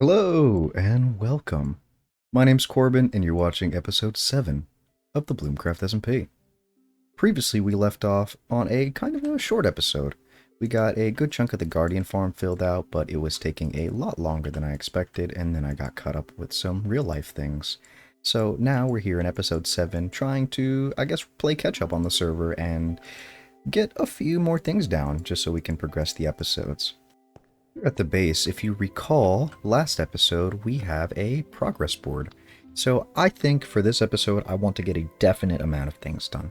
Hello and welcome. My name's Corbin and you're watching episode 7 of the BloomCraft SMP. Previously we left off on a kind of a short episode. We got a good chunk of the Guardian farm filled out, but it was taking a lot longer than I expected, and then I got caught up with some real life things. So now we're here in episode 7 trying to, I guess, play catch up on the server and get a few more things down just so we can progress the episodes. At the base, if you recall, last episode we have a progress board. So I think for this episode I want to get a definite amount of things done.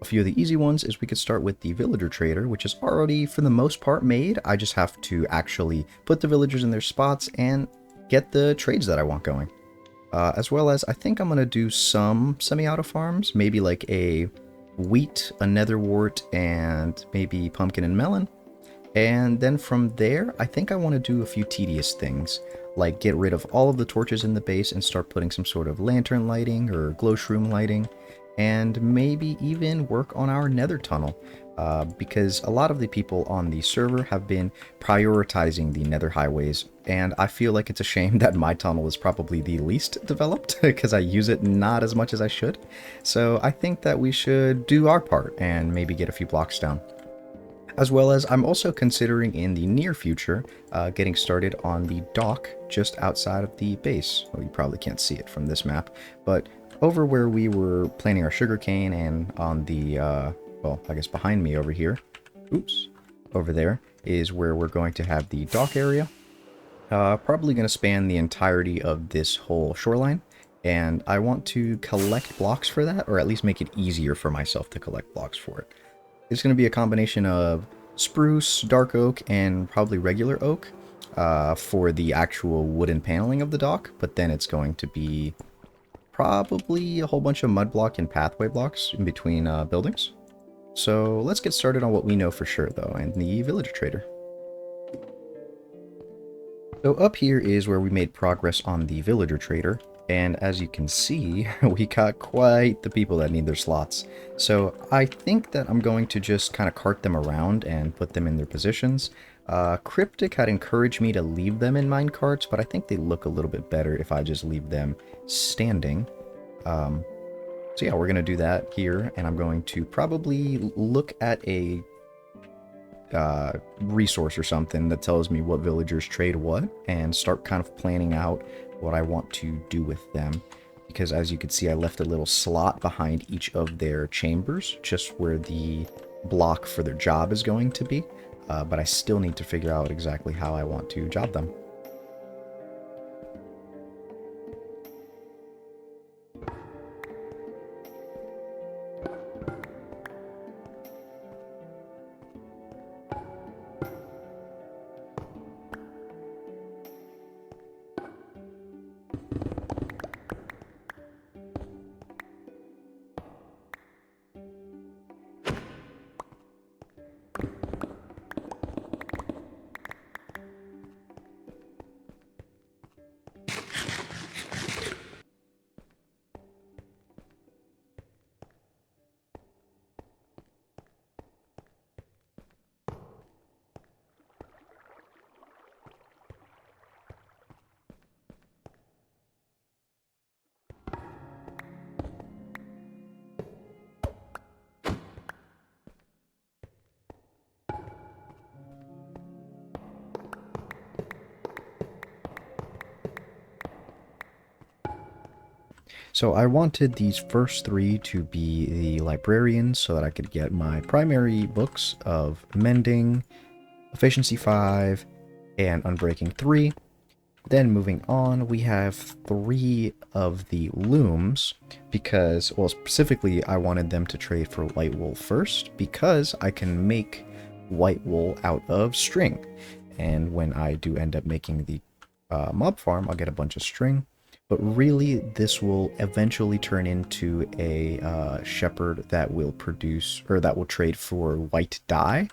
A few of the easy ones is we could start with the villager trader, which is already for the most part made. I just have to actually put the villagers in their spots and get the trades that I want going. As well as I think I'm going to do some semi-auto farms, maybe like a wheat, a nether wart, and maybe pumpkin and melon. And then from there, I think I want to do a few tedious things, like get rid of all of the torches in the base and start putting some sort of lantern lighting or glow shroom lighting, and maybe even work on our nether tunnel, because a lot of the people on the server have been prioritizing the nether highways, and I feel like it's a shame that my tunnel is probably the least developed, because I use it not as much as I should. So I think that we should do our part and maybe get a few blocks down. As well as I'm also considering in the near future getting started on the dock just outside of the base. Well, you probably can't see it from this map, but over where we were planting our sugarcane and on the, well, I guess behind me over here, oops, over there is where we're going to have the dock area. Probably going to span the entirety of this whole shoreline, and I want to collect blocks for that, or at least make it easier for myself to collect blocks for it. It's going to be a combination of spruce, dark oak, and probably regular oak for the actual wooden paneling of the dock, but then it's going to be probably a whole bunch of mud block and pathway blocks in between buildings. So let's get started on what we know for sure though, and the villager trader. So up here is where we made progress on the villager trader, and as you can see, we got quite the people that need their slots. So I think that I'm going to just kind of cart them around and put them in their positions. Cryptic had encouraged me to leave them in mine carts, but I think they look a little bit better if I just leave them standing. So yeah, we're going to do that here, and I'm going to probably look at a resource or something that tells me what villagers trade what, and start kind of planning out what I want to do with them. Because as you can see, I left a little slot behind each of their chambers, just where the block for their job is going to be. But I still need to figure out exactly how I want to job them. So I wanted these first three to be the librarians so that I could get my primary books of Mending, Efficiency 5, and Unbreaking 3. Then moving on, we have 3 of the looms because, well, specifically I wanted them to trade for white wool first because I can make white wool out of string. And when I do end up making the mob farm, I'll get a bunch of string. But really, this will eventually turn into a shepherd that will produce, or that will trade for white dye,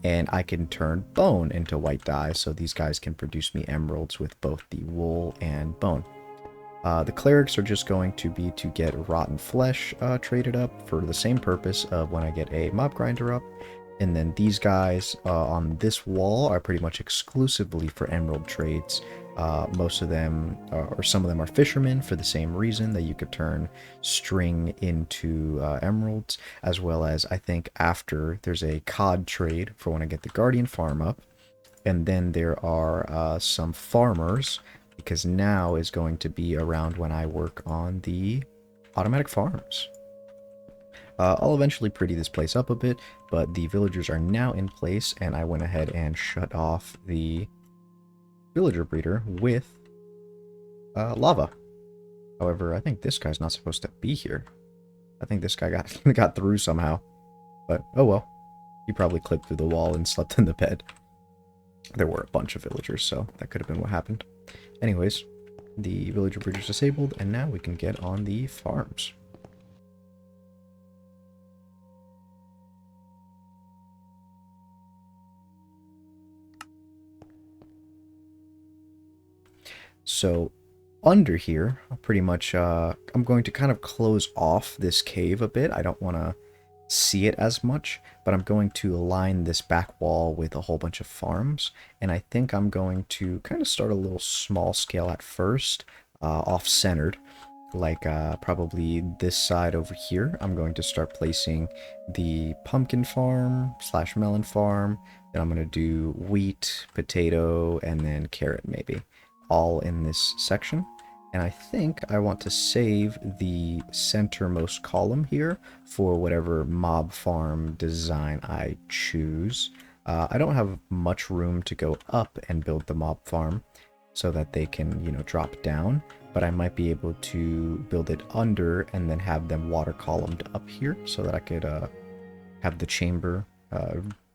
and I can turn bone into white dye, so these guys can produce me emeralds with both the wool and bone. The clerics are just going to be to get rotten flesh traded up for the same purpose of when I get a mob grinder up. And then these guys on this wall are pretty much exclusively for emerald trades. Most of them, or some of them, are fishermen for the same reason that you could turn string into emeralds, as well as I think after there's a cod trade for when I get the Guardian farm up. And then there are some farmers, because now is going to be around when I work on the automatic farms. I'll eventually pretty this place up a bit, but the villagers are now in place, and I went ahead and shut off the villager breeder with lava. However, I think this guy's not supposed to be here. I think this guy got through somehow. But, oh well. He probably clipped through the wall and slept in the bed. There were a bunch of villagers, so that could have been what happened. Anyways, the villager breeder's disabled, and now we can get on the farms. So, under here, pretty much, I'm going to kind of close off this cave a bit. I don't want to see it as much, but I'm going to line this back wall with a whole bunch of farms, and I think I'm going to kind of start a little small scale at first, off-centered, like probably this side over here. I'm going to start placing the pumpkin farm / melon farm, then I'm going to do wheat, potato, and then carrot maybe, all in this section. And I think I want to save the centermost column here for whatever mob farm design I choose. I don't have much room to go up and build the mob farm so that they can, you know, drop down, but I might be able to build it under and then have them water columned up here so that I could have the chamber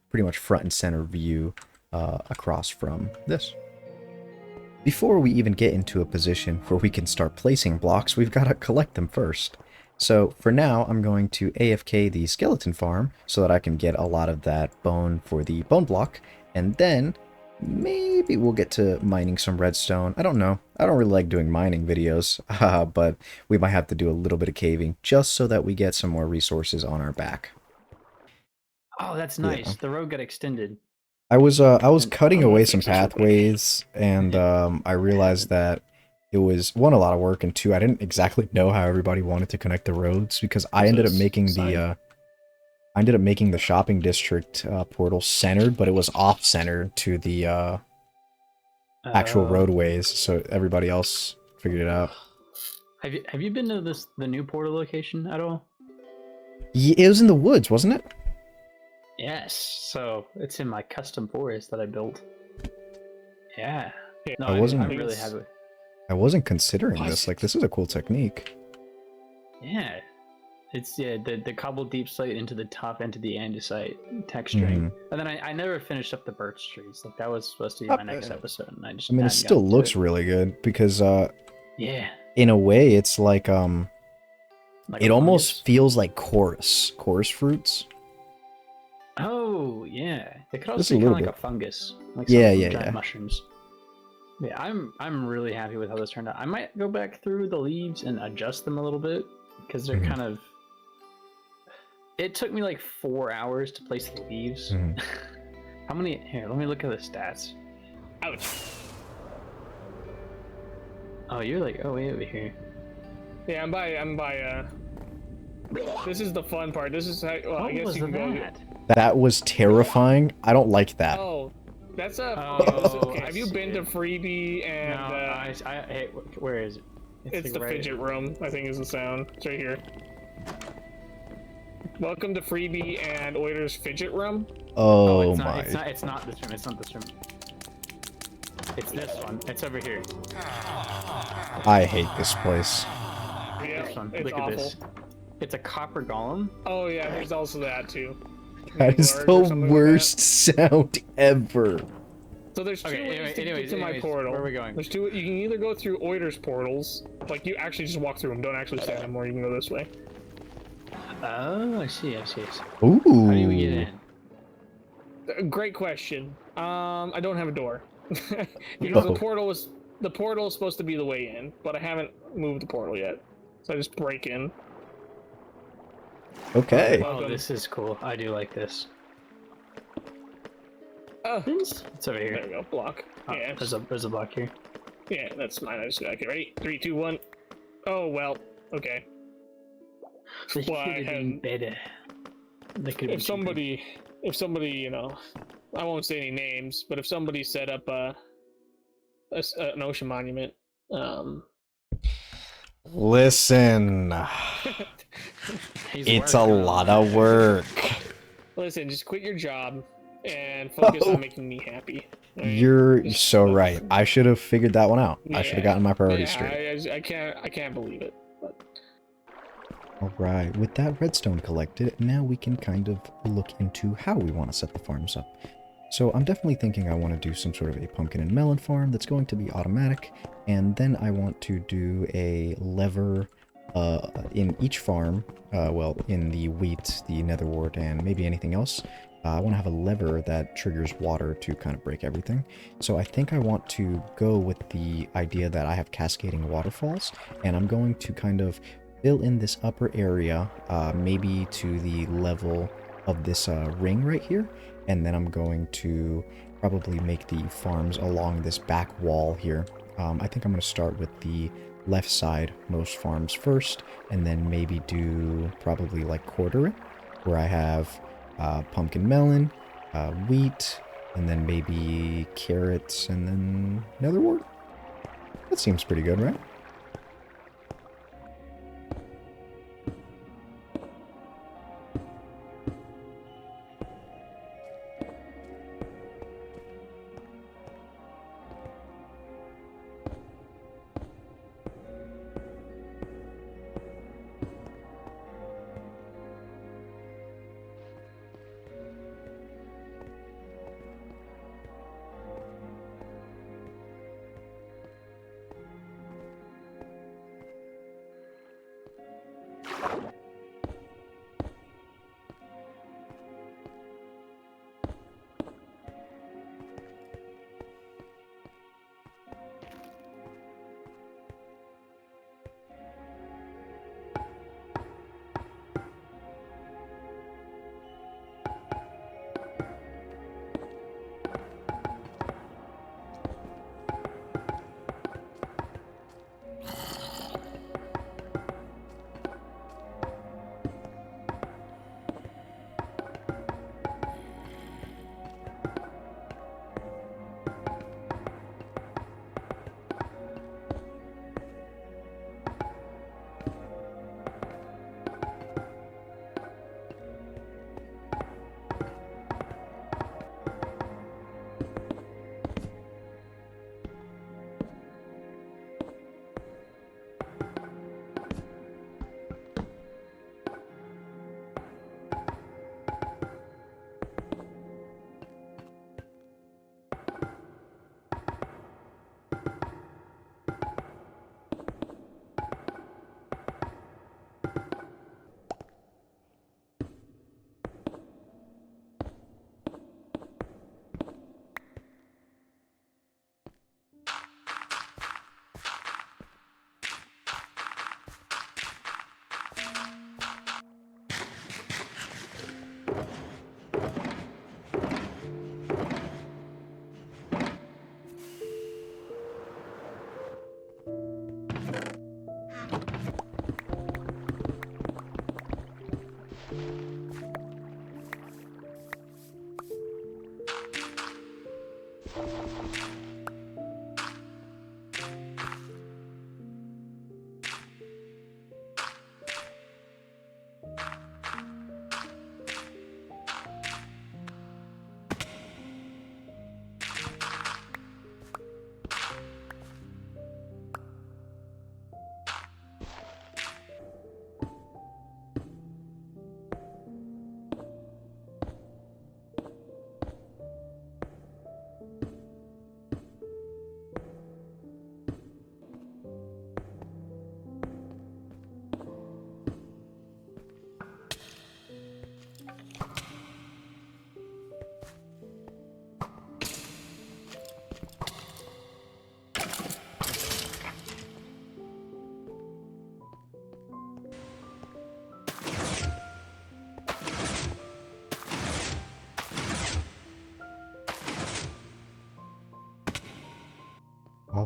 pretty much front and center view across from this. Before we even get into a position where we can start placing blocks, we've got to collect them first. So for now, I'm going to AFK the skeleton farm so that I can get a lot of that bone for the bone block, and then maybe we'll get to mining some redstone. I don't know. I don't really like doing mining videos, but we might have to do a little bit of caving just so that we get some more resources on our back. Oh, that's nice. Yeah. The road got extended. I was cutting away some pathways, and I realized that it was, one, a lot of work, and two, I didn't exactly know how everybody wanted to connect the roads, because I ended up making the shopping district portal centered, but it was off-centered to the actual roadways, so everybody else figured it out. Have you been to the new portal location at all? Yeah, it was in the woods, wasn't it? Yes, so it's in my custom forest that I built. Yeah. No, I wasn't considering this. Like, this is a cool technique. Yeah. It's the cobbled deep slate into the top end of the andesite texturing. And then I never finished up the birch trees. Like, that was supposed to be my next episode, and I mean, it still looks really good because yeah. In a way it's like it almost feels like chorus fruits. Oh, yeah. It could also be kind of like a fungus. Like giant mushrooms. Yeah, I'm really happy with how this turned out. I might go back through the leaves and adjust them a little bit, because they're kind of... It took me like 4 hours to place the leaves. How many... Here, let me look at the stats. Ouch. Oh, you're like, oh, way over here. Yeah, I'm by, This is the fun part. This is how... Well, I guess you can go... That was terrifying. I don't like that. Oh, that's a... okay. Have you been to Freebie and... No, hey, where is it? It's the fidget room, I think is the sound. It's right here. Welcome to Freebie and Oiter's fidget room. Oh, it's my... It's not this room. It's not this room. It's this one. It's over here. I hate this place. Yeah, this one. It's Look awful. at this. It's a copper golem. Oh yeah, there's also that too. That is the worst sound ever. So there's two ways to get to my portal. Where are we going? There's two. You can either go through Oiter's portals, like you actually just walk through them. Don't actually stand them, or you can go this way. Oh, I see. Ooh. How do we get in? Great question. I don't have a door. Because the portal is supposed to be the way in, but I haven't moved the portal yet, so I just break in. Okay. Oh, this is cool. I do like this. It's over here. There we go. Block. Oh, yeah. There's a block here. Yeah, that's mine. I just okay. Ready? 3, 2, 1. Oh well. Okay. This Well, could have been better. If somebody, you know, I won't say any names, but if somebody set up an ocean monument, Listen, it's a lot of work. Listen, just quit your job and focus on making me happy. Right? You're so right. I should have figured that one out. Yeah, I should have gotten my priorities straight. I can't believe it. But... All right, with that redstone collected, now we can kind of look into how we want to set the farms up. So I'm definitely thinking I want to do some sort of a pumpkin and melon farm that's going to be automatic, and then I want to do a lever in each farm, well, in the wheat, the nether wart, and maybe anything else. I want to have a lever that triggers water to kind of break everything. So I think I want to go with the idea that I have cascading waterfalls, and I'm going to kind of fill in this upper area, maybe to the level of this ring right here. And then I'm going to probably make the farms along this back wall here. I think I'm going to start with the left side most farms first, and then maybe do probably like quarter it, where I have pumpkin melon, wheat, and then maybe carrots, and then nether wart. That seems pretty good, right?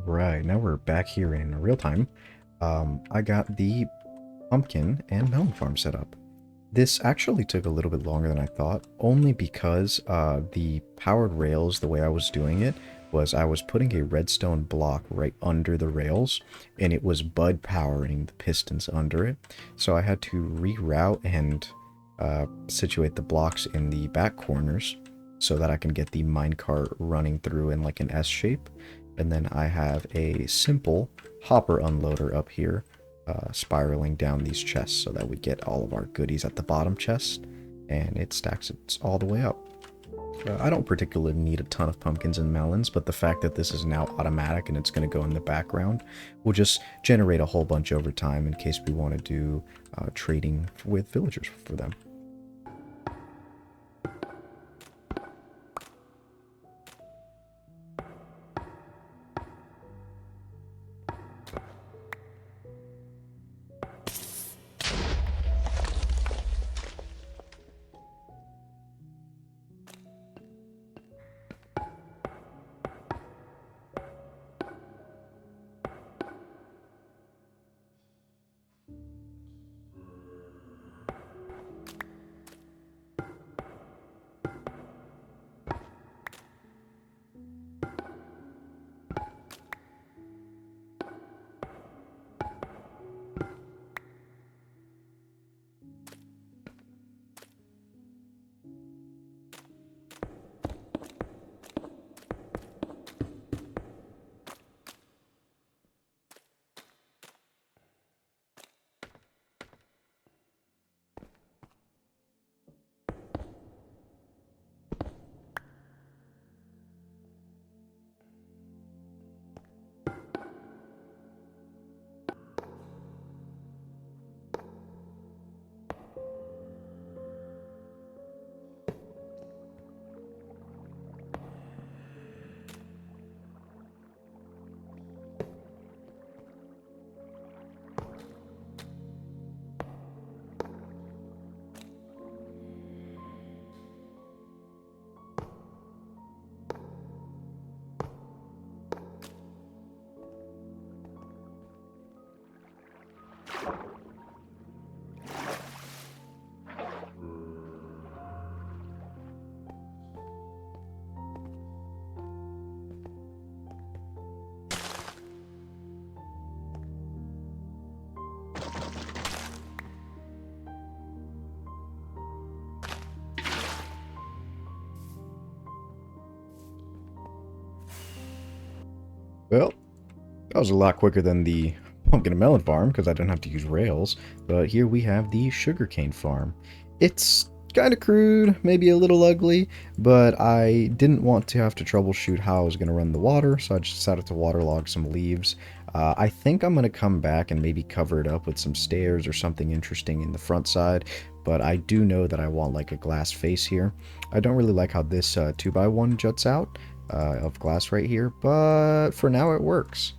Alright, now we're back here in real time. I got the pumpkin and melon farm set up. This actually took a little bit longer than I thought, only because the powered rails, the way I was doing it, was I was putting a redstone block right under the rails, and it was bud powering the pistons under it. So I had to reroute and situate the blocks in the back corners so that I can get the minecart running through in like an S shape. And then I have a simple hopper unloader up here spiraling down these chests so that we get all of our goodies at the bottom chest, and it stacks it all the way up. I don't particularly need a ton of pumpkins and melons, but the fact that this is now automatic and it's going to go in the background will just generate a whole bunch over time in case we want to do trading with villagers for them. Well, that was a lot quicker than the pumpkin and melon farm because I don't have to use rails. But here we have the sugarcane farm. It's kind of crude, maybe a little ugly, but I didn't want to have to troubleshoot how I was going to run the water, so I just decided to waterlog some leaves. I think I'm going to come back and maybe cover it up with some stairs or something interesting in the front side, but I do know that I want like a glass face here. I don't really like how this 2x1 juts out of glass right here, but for now it works.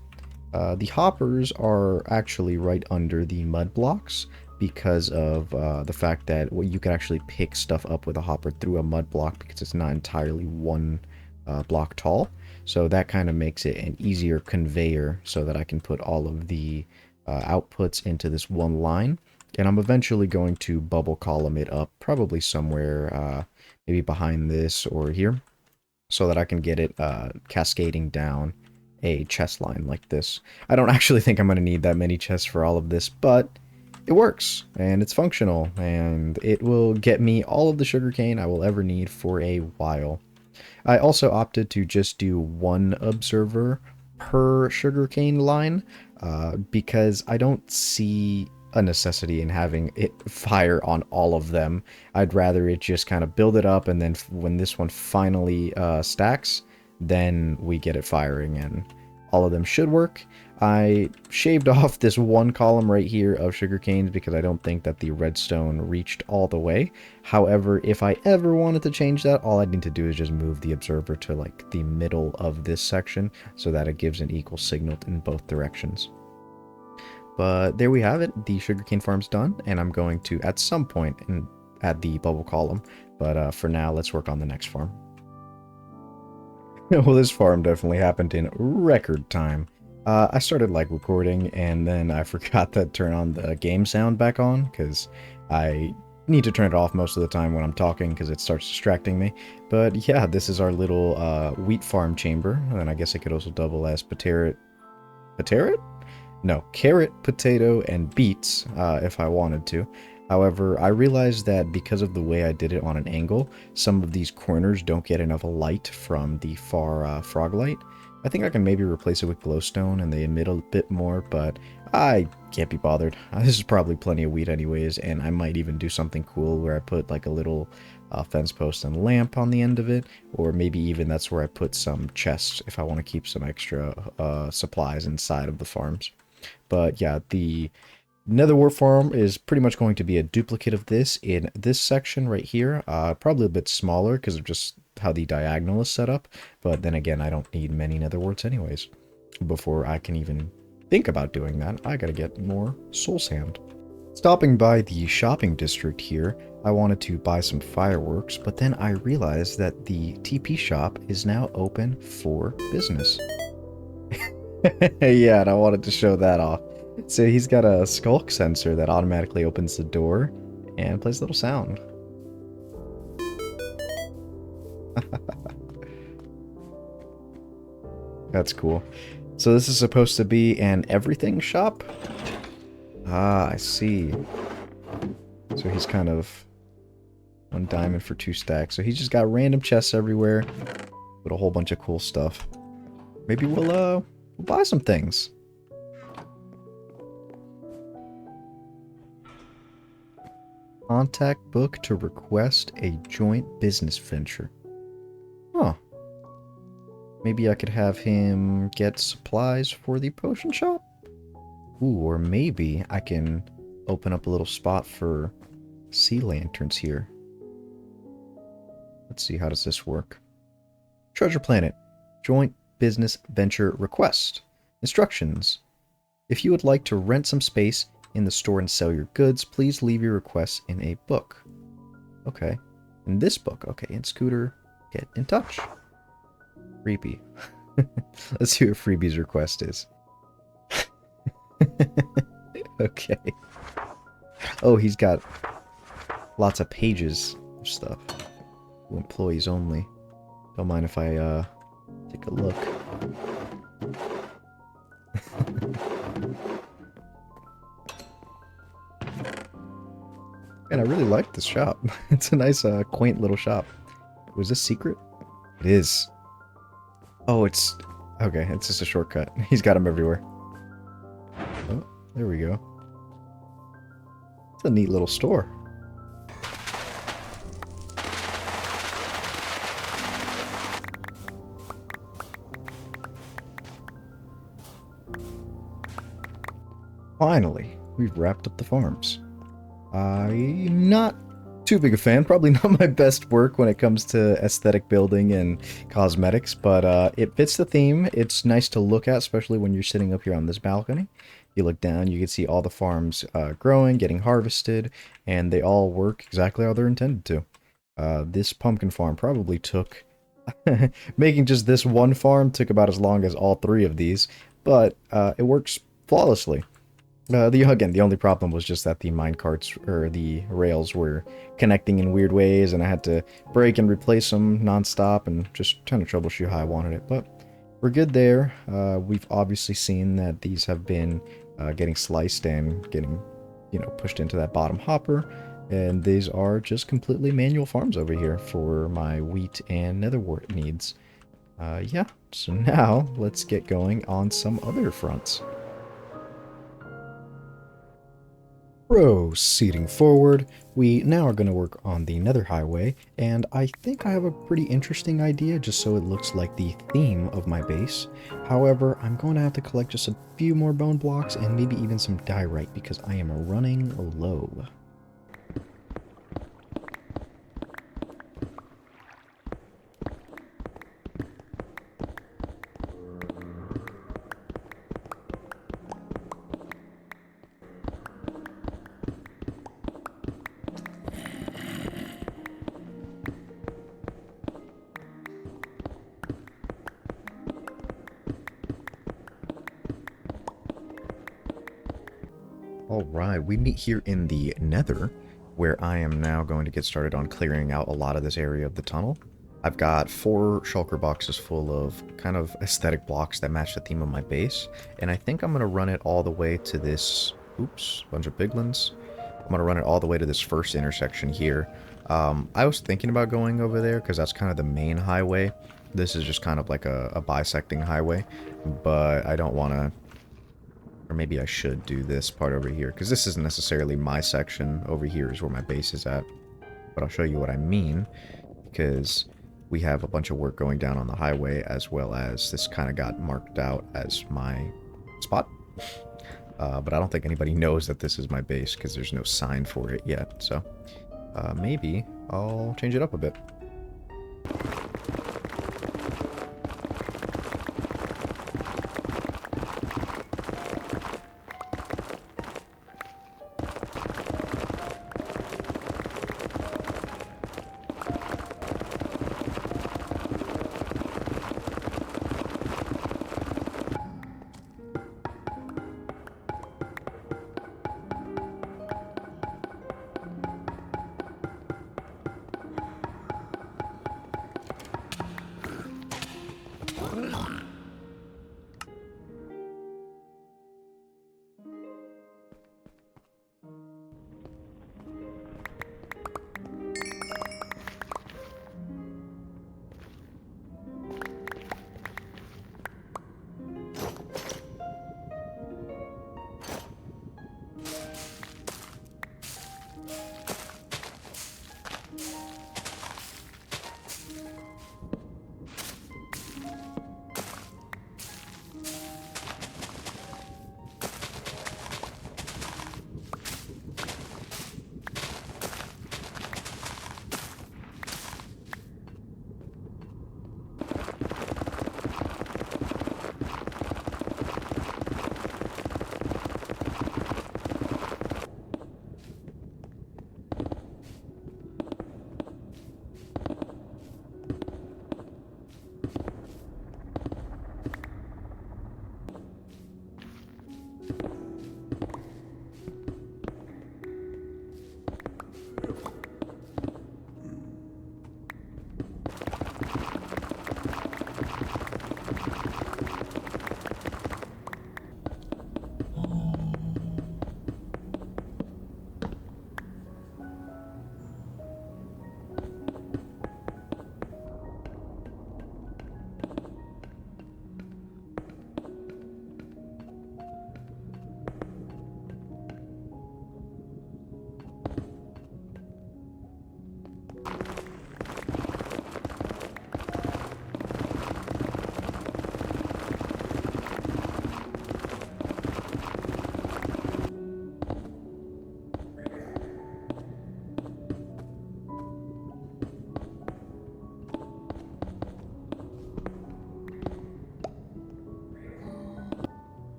The hoppers are actually right under the mud blocks because of the fact that you can actually pick stuff up with a hopper through a mud block because it's not entirely one block tall. So that kind of makes it an easier conveyor so that I can put all of the outputs into this one line. And I'm eventually going to bubble column it up probably somewhere maybe behind this or here so that I can get it cascading down a chest line like this. I don't actually think I'm going to need that many chests for all of this, but it works and it's functional and it will get me all of the sugarcane I will ever need for a while. I also opted to just do one observer per sugarcane line because I don't see a necessity in having it fire on all of them. I'd rather it just kind of build it up, and then when this one finally stacks, then we get it firing and all of them should work. I shaved off this one column right here of sugar canes because I don't think that the redstone reached all the way. However, if I ever wanted to change that, all I need to do is just move the observer to like the middle of this section so that it gives an equal signal in both directions. But there we have it. The sugarcane farm's done, and I'm going to at some point add the bubble column. But for now, let's work on the next farm. Well, this farm definitely happened in record time. I started like recording and then I forgot to turn on the game sound back on because I need to turn it off most of the time when I'm talking because it starts distracting me. But yeah, this is our little wheat farm chamber, and I guess it could also double as potato. No, carrot, potato, and beets if I wanted to. However, I realized that because of the way I did it on an angle, some of these corners don't get enough light from the far frog light. I think I can maybe replace it with glowstone and they emit a bit more, but I can't be bothered. This is probably plenty of wheat anyways, and I might even do something cool where I put like a little fence post and lamp on the end of it, or maybe even that's where I put some chests if I want to keep some extra supplies inside of the farms. But yeah, the Nether Wart farm is pretty much going to be a duplicate of this in this section right here. Probably a bit smaller because of just how the diagonal is set up. But then again, I don't need many Nether Warts anyways. Before I can even think about doing that, I gotta get more soul sand. Stopping by the shopping district here, I wanted to buy some fireworks, but then I realized that the TP shop is now open for business. Yeah, and I wanted to show that off. So he's got a skulk sensor that automatically opens the door and plays a little sound. That's cool. So this is supposed to be an everything shop? Ah, I see. So he's kind of 1 diamond for 2 stacks. So he's just got random chests everywhere with a whole bunch of cool stuff. Maybe we'll buy some things. Contact book to request a joint business venture. Huh. Maybe I could have him get supplies for the potion shop? Ooh, or maybe I can open up a little spot for sea lanterns here. Let's see, how does this work? Treasure Planet. Joint business venture request. Instructions. If you would like to rent some space in the store and sell your goods, please leave your requests in a book. Okay. In this book. Okay, and Scooter, get in touch. Creepy. Let's see what Freebie's request is. Okay. Oh, he's got lots of pages of stuff. Employees only. Don't mind if I take a look. Man, I really like this shop. It's a nice, quaint little shop. Was this secret? It is. Oh, it's... Okay, it's just a shortcut. He's got them everywhere. Oh, there we go. It's a neat little store. Finally, we've wrapped up the farms. I'm not too big a fan, probably not my best work when it comes to aesthetic building and cosmetics, but it fits the theme. It's nice to look at, especially when you're sitting up here on this balcony. You look down, you can see all the farms growing, getting harvested, and they all work exactly how they're intended to. This pumpkin farm probably took... Making just this one farm took about as long as all 3 of these, but it works flawlessly. Again, the only problem was just that the minecarts, or the rails, were connecting in weird ways, and I had to break and replace them non-stop, and just trying to troubleshoot how I wanted it. But we're good there. We've obviously seen that these have been getting sliced and getting, pushed into that bottom hopper, and these are just completely manual farms over here for my wheat and netherwort needs. Yeah, so now let's get going on some other fronts. Proceeding forward, we now are going to work on the Nether Highway, and I think I have a pretty interesting idea just so it looks like the theme of my base. However, I'm going to have to collect just a few more bone blocks and maybe even some diorite because I am running low. Alright, we meet here in the Nether, where I am now going to get started on clearing out a lot of this area of the tunnel. I've got 4 shulker boxes full of kind of aesthetic blocks that match the theme of my base, and I think I'm going to run it all the way to this... Oops, bunch of biglins. I'm going to run it all the way to this first intersection here. I was thinking about going over there because that's kind of the main highway. This is just kind of like a bisecting highway, but I don't want to... Or maybe I should do this part over here, because this isn't necessarily my section. Over here is where my base is at. But I'll show you what I mean, because we have a bunch of work going down on the highway, as well as this kind of got marked out as my spot. But I don't think anybody knows that this is my base, because there's no sign for it yet. So maybe I'll change it up a bit.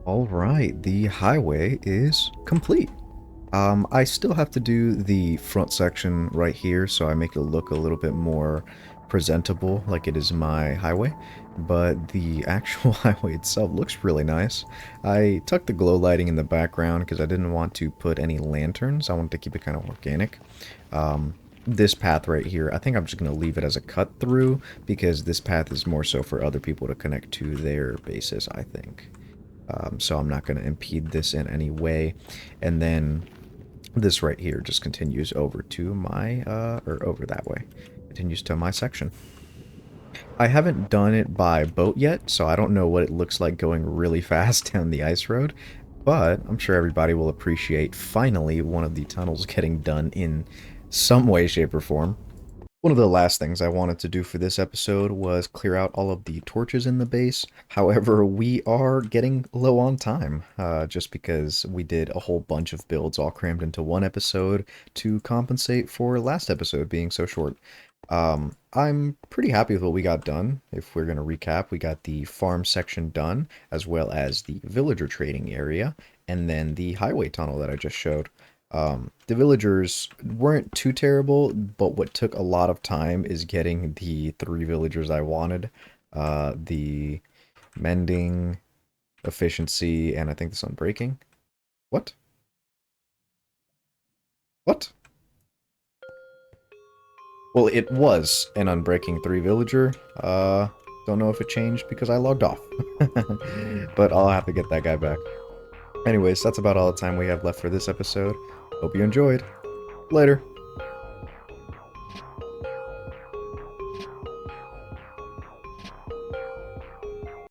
Alright, the highway is complete. I still have to do the front section right here, so I make it look a little bit more presentable, like it is my highway. But the actual highway itself looks really nice. I tucked the glow lighting in the background because I didn't want to put any lanterns. I wanted to keep it kind of organic. This path right here, I think I'm just going to leave it as a cut through because this path is more so for other people to connect to their bases, I think. So I'm not going to impede this in any way. And then this right here just continues over to my, or over that way. Continues to my section. I haven't done it by boat yet, so I don't know what it looks like going really fast down the ice road. But I'm sure everybody will appreciate finally one of the tunnels getting done in some way, shape, or form. One of the last things I wanted to do for this episode was clear out all of the torches in the base. However, we are getting low on time, just because we did a whole bunch of builds all crammed into one episode to compensate for last episode being so short. I'm pretty happy with what we got done. If we're going to recap, we got the farm section done, as well as the villager trading area, and then the highway tunnel that I just showed. The villagers weren't too terrible, but what took a lot of time is getting the 3 villagers I wanted. The mending, efficiency, and I think this unbreaking. What? What? Well, it was an unbreaking 3 villager. Don't know if it changed because I logged off. But I'll have to get that guy back. Anyways, that's about all the time we have left for this episode. Hope you enjoyed. Later.